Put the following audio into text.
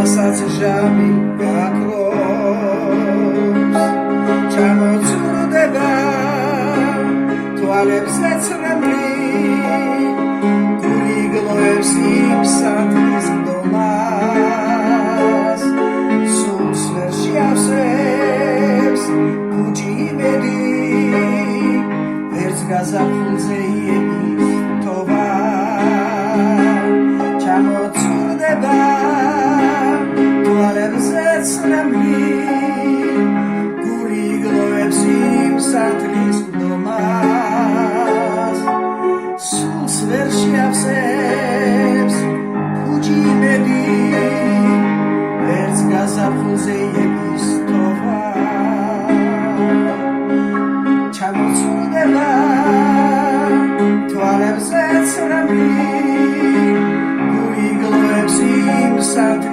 მასაც ჟამი გაქრობს ჩამოწურდება თვალებზე ცრემლი გული გლოებს იმ სათნის მდგომას სულს ვერ შეავსებს ბუჯი იმედი ვერც გაზაფხულზე იების თოვა ჩამოწურდება გული გლოებს იმ სათნის მდგომას სულს ვერ შეავსებს ბუჯი იმედი ვერც გაზაფხულზე იების თოვა ჩამოწურდება თვალებზე ცრემლი გული გლოებს იმ სათნის